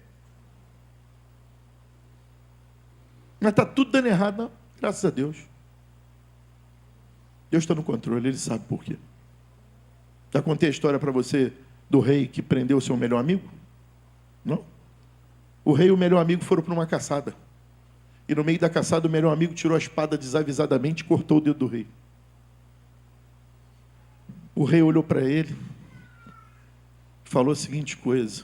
Mas está tudo dando errado, não. Graças a Deus. Deus está no controle, Ele sabe por quê. Já contei a história para você do rei que prendeu o seu melhor amigo? Não? O rei e o melhor amigo foram para uma caçada. E no meio da caçada, o melhor amigo tirou a espada desavisadamente e cortou o dedo do rei. O rei olhou para ele e falou a seguinte coisa: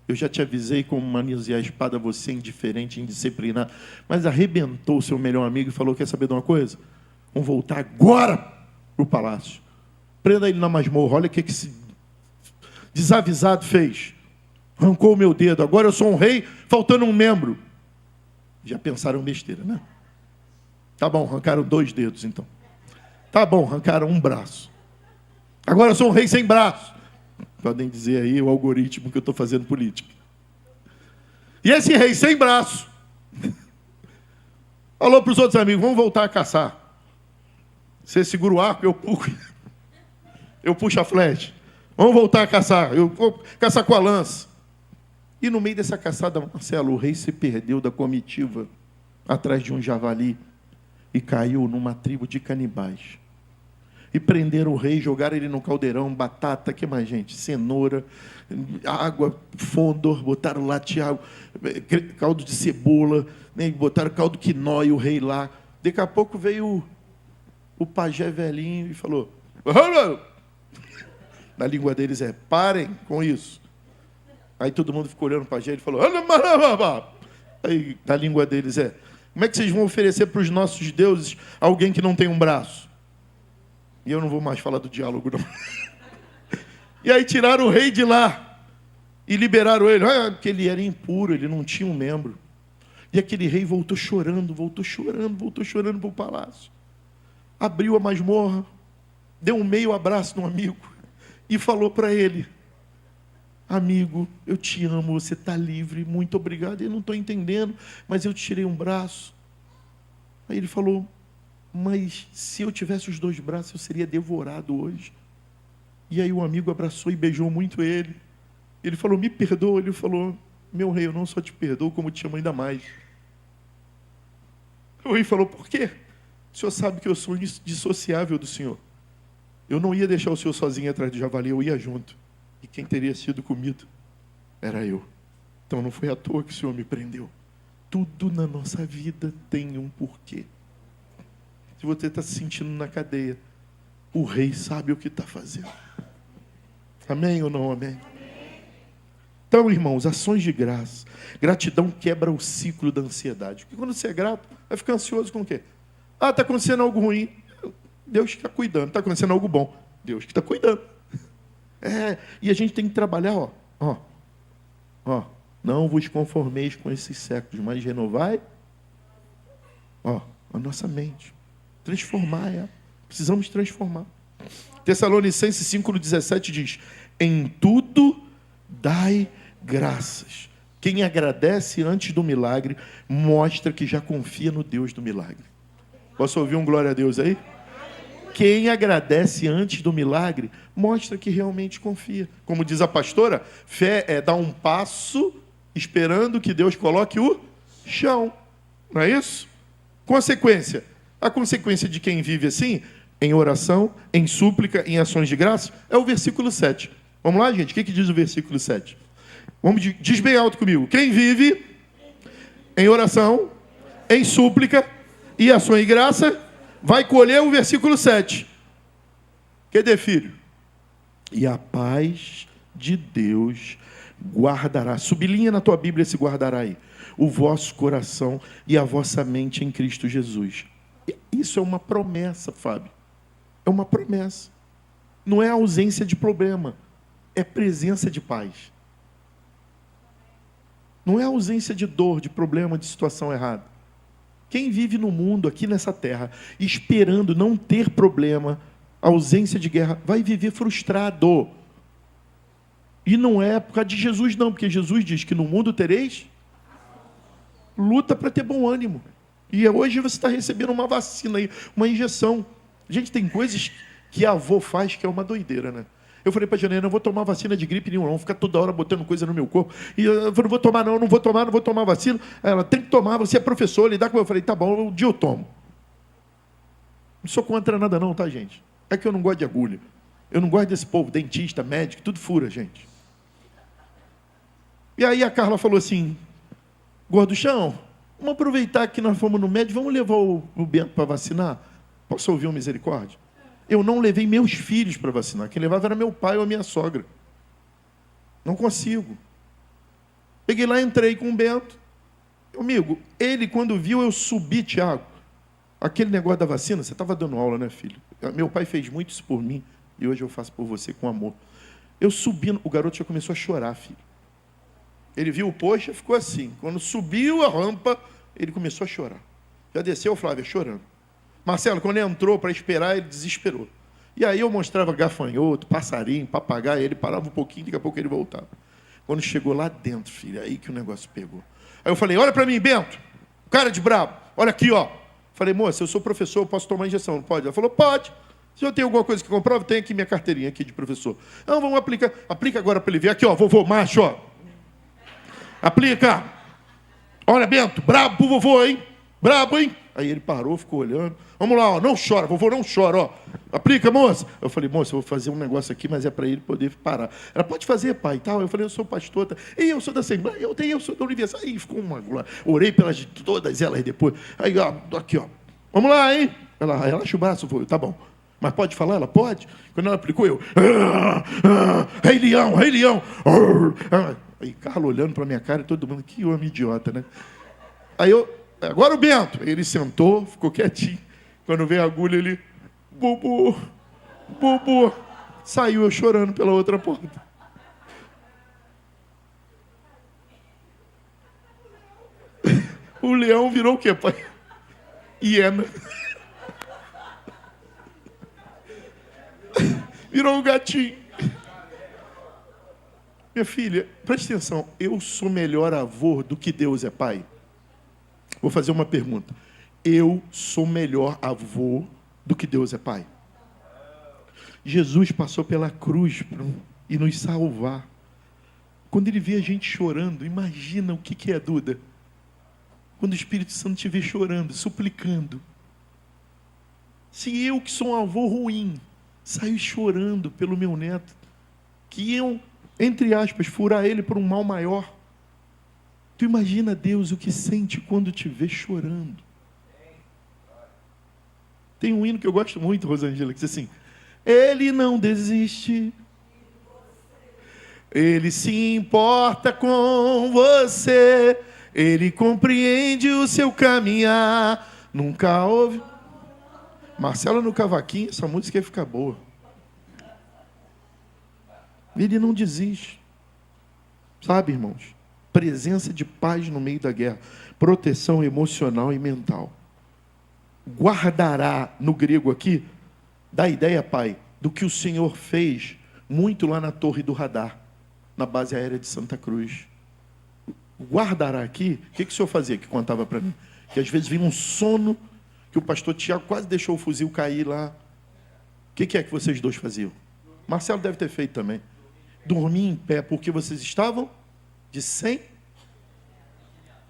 eu já te avisei como manusear a espada, você é indiferente, indisciplinado, mas arrebentou o seu melhor amigo e falou, quer saber de uma coisa? Vamos voltar agora para o palácio. Prenda ele na masmorra, olha o que esse desavisado fez. Arrancou o meu dedo, agora eu sou um rei, faltando um membro. Já pensaram besteira, né? Tá bom, arrancaram 2 dedos então. Tá bom, arrancaram um braço. Agora eu sou um rei sem braço. Podem dizer aí o algoritmo que eu estou fazendo política. E esse rei sem braço Falou para os outros amigos, vamos voltar a caçar. Você segura o arco, eu puxo a flecha. Vamos voltar a caçar, eu vou caçar com a lança. E no meio dessa caçada, Marcelo, o rei se perdeu da comitiva atrás de um javali e caiu numa tribo de canibais. E prenderam o rei, jogaram ele no caldeirão, batata, que mais, gente? Cenoura, água, fondor, botaram lá, Tiago, caldo de cebola, né? Botaram caldo quinó e o rei lá. Daqui a pouco veio o pajé velhinho e falou, na língua deles é, parem com isso. Aí todo mundo ficou olhando para o pajé e falou, aí na língua deles é, como é que vocês vão oferecer para os nossos deuses alguém que não tem um braço? E eu não vou mais falar do diálogo, não. E aí tiraram o rei de lá e liberaram ele, porque ele era impuro, ele não tinha um membro. E aquele rei voltou chorando para o palácio. Abriu a masmorra, deu um meio abraço no amigo e falou para ele, amigo, eu te amo, você está livre, muito obrigado. Eu não estou entendendo, mas eu te tirei um braço. Aí ele falou, mas se eu tivesse os 2 braços, eu seria devorado hoje. E aí o amigo abraçou e beijou muito ele. Ele falou, me perdoa. Ele falou, meu rei, eu não só te perdoo, como te amo ainda mais. O rei falou, por quê? O senhor sabe que eu sou indissociável do senhor. Eu não ia deixar o senhor sozinho atrás do javali, eu ia junto. E quem teria sido comido era eu. Então não foi à toa que o senhor me prendeu. Tudo na nossa vida tem um porquê. Se você está se sentindo na cadeia, o rei sabe o que está fazendo. Amém ou não amém? Então, irmãos, ações de graça. Gratidão quebra o ciclo da ansiedade. Porque quando você é grato, vai ficar ansioso com o quê? Ah, está acontecendo algo ruim. Deus que está cuidando. Está acontecendo algo bom. Deus que está cuidando. E a gente tem que trabalhar, não vos conformeis com esses séculos, mas renovai, a nossa mente. Transformar, precisamos transformar. Tessalonicenses 5,17 diz, em tudo dai graças. Quem agradece antes do milagre, mostra que já confia no Deus do milagre. Posso ouvir um glória a Deus aí? Quem agradece antes do milagre, mostra que realmente confia. Como diz a pastora, fé é dar um passo esperando que Deus coloque o chão. Não é isso? Consequência. A consequência de quem vive assim, em oração, em súplica, em ações de graça, é o versículo 7. Vamos lá, gente? O que diz o versículo 7? Diz bem alto comigo. Quem vive em oração, em súplica e ações de graça, vai colher o versículo 7. Cadê, filho? E a paz de Deus guardará. Sublinha na tua Bíblia esse guardará aí. O vosso coração e a vossa mente em Cristo Jesus. Isso é uma promessa, Fábio. É uma promessa. Não é ausência de problema. É presença de paz. Não é ausência de dor, de problema, de situação errada. Quem vive no mundo, aqui nessa terra, esperando não ter problema, ausência de guerra, vai viver frustrado. E não é por causa de Jesus, não, porque Jesus diz que no mundo tereis luta para ter bom ânimo. E hoje você está recebendo uma vacina aí, uma injeção. Gente, tem coisas que a avó faz que é uma doideira, né? Eu falei para a Janaína, não vou tomar vacina de gripe nenhuma, não, ficar toda hora botando coisa no meu corpo. E eu falei, não vou tomar vacina. Ela, tem que tomar, você é professor, lidar com eu. Eu falei, tá bom, um dia eu tomo. Não sou contra nada não, tá, gente? É que eu não gosto de agulha. Eu não gosto desse povo, dentista, médico, tudo fura, gente. E aí a Carla falou assim, Gorduchão, vamos aproveitar que nós fomos no médico, vamos levar o Bento para vacinar? Posso ouvir uma misericórdia? Eu não levei meus filhos para vacinar. Quem levava era meu pai ou a minha sogra. Não consigo. Peguei lá, entrei com o Bento. Amigo, ele quando viu eu subi, Tiago, aquele negócio da vacina, você estava dando aula, né, filho? Meu pai fez muito isso por mim e hoje eu faço por você com amor. Eu subi, o garoto já começou a chorar, filho. Ele viu o poxa, ficou assim. Quando subiu a rampa, ele começou a chorar. Já desceu, Flávia, chorando. Marcelo, quando ele entrou para esperar, ele desesperou. E aí eu mostrava gafanhoto, passarinho, papagaio, ele parava um pouquinho, daqui a pouco ele voltava. Quando chegou lá dentro, filho, aí que o negócio pegou. Aí eu falei, olha para mim, Bento. Cara de brabo, olha aqui, ó. Falei, moça, eu sou professor, eu posso tomar injeção, não pode? Ela falou, pode. Se eu tenho alguma coisa que comprova, tem aqui minha carteirinha aqui de professor. Não, vamos aplicar. Aplica agora para ele ver. Aqui, ó, vovô, macho, ó. Aplica. Olha, Bento, brabo pro vovô, hein? Brabo, hein? Aí ele parou, ficou olhando. Vamos lá, ó, não chora, vovô, não chora, ó. Aplica, moça. Eu falei, moça, eu vou fazer um negócio aqui, mas é para ele poder parar. Ela, pode fazer, pai, e tal. Eu falei, eu sou pastor, tá? E eu sou da Assembleia, eu sou da Universidade. Aí ficou uma glória. Orei pelas todas elas depois. Aí, ó, aqui, ó. Vamos lá, hein? Ela, relaxa o braço, vovô, tá bom. Mas pode falar? Ela pode? Quando ela aplicou, eu... Rei Leão, Rei Leão. Aí Carlos olhando para minha cara e todo mundo, que homem idiota, né? Aí eu... Agora o Bento. Ele sentou, ficou quietinho. Quando veio a agulha, ele... Bobo, bobo. Saiu eu chorando pela outra porta. O leão virou o quê, pai? Hiena. Virou um gatinho. Minha filha, preste atenção. Eu sou melhor avô do que Deus é pai? Vou fazer uma pergunta. Eu sou melhor avô do que Deus é pai? Jesus passou pela cruz e nos salvar. Quando ele vê a gente chorando, imagina o que é, Duda? Quando o Espírito Santo te vê chorando, suplicando. Se eu, que sou um avô ruim, saio chorando pelo meu neto, que eu, entre aspas, furar ele por um mal maior. Tu imagina, Deus, o que sente quando te vê chorando. Tem um hino que eu gosto muito, Rosângela, que diz assim: Ele não desiste, Ele se importa com você, Ele compreende o seu caminhar, nunca houve... Marcelo no cavaquinho, essa música ia ficar boa. Ele não desiste. Sabe, irmãos? Presença de paz no meio da guerra. Proteção emocional e mental. Guardará, no grego aqui, dá ideia, pai, do que o Senhor fez muito lá na Torre do Radar, na base aérea de Santa Cruz. Guardará aqui, o que o Senhor fazia, que contava para mim? Que às vezes vinha um sono, que o pastor Tiago quase deixou o fuzil cair lá. O que é que vocês dois faziam? Marcelo deve ter feito também. Dormir em pé, porque vocês estavam de sem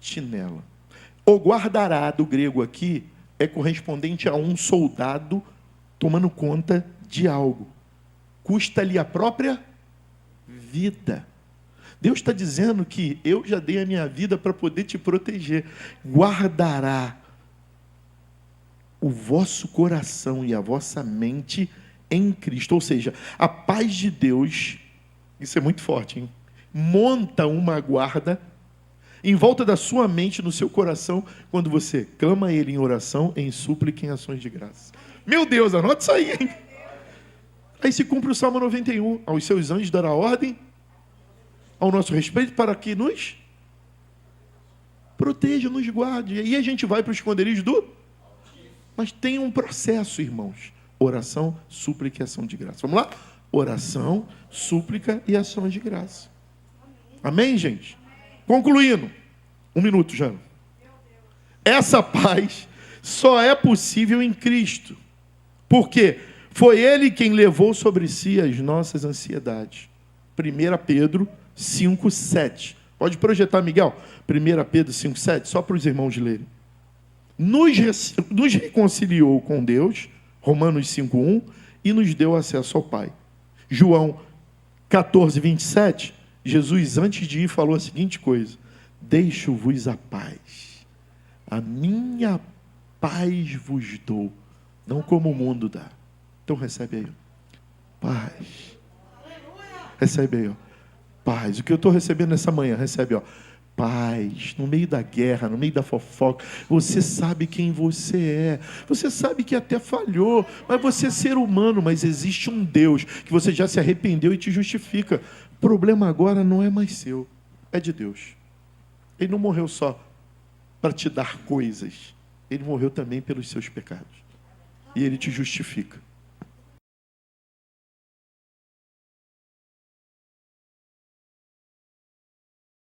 chinela. O guardará do grego aqui é correspondente a um soldado tomando conta de algo. Custa-lhe a própria vida. Deus está dizendo que eu já dei a minha vida para poder te proteger. Guardará o vosso coração e a vossa mente em Cristo. Ou seja, a paz de Deus, isso é muito forte, hein? Monta uma guarda em volta da sua mente, no seu coração, quando você clama a Ele em oração, em súplica, em ações de graça. Meu Deus, anota isso aí, hein? Aí se cumpre o Salmo 91. Aos seus anjos dará ordem ao nosso respeito para que nos proteja, nos guarde. E aí a gente vai para o esconderijo do... Mas tem um processo, irmãos. Oração, súplica e ação de graça. Vamos lá? Oração, súplica e ação de graça. Amém, gente? Concluindo. 1 minuto, já. Essa paz só é possível em Cristo. Por quê? Foi Ele quem levou sobre si as nossas ansiedades. 1 Pedro 5,7. Pode projetar, Miguel? 1 Pedro 5,7, só para os irmãos lerem. Nos reconciliou com Deus, Romanos 5,1, e nos deu acesso ao Pai. João 14, 27, Jesus, antes de ir, falou a seguinte coisa: deixo-vos a paz, a minha paz vos dou, não como o mundo dá. Então recebe aí, paz. Recebe aí, ó. Paz. O que eu estou recebendo nessa manhã, recebe, ó. Paz, no meio da guerra, no meio da fofoca. Você sabe quem você é. Você sabe que até falhou, mas você é ser humano, mas existe um Deus que você já se arrependeu e te justifica. O problema agora não é mais seu, é de Deus. Ele não morreu só para te dar coisas. Ele morreu também pelos seus pecados. E Ele te justifica.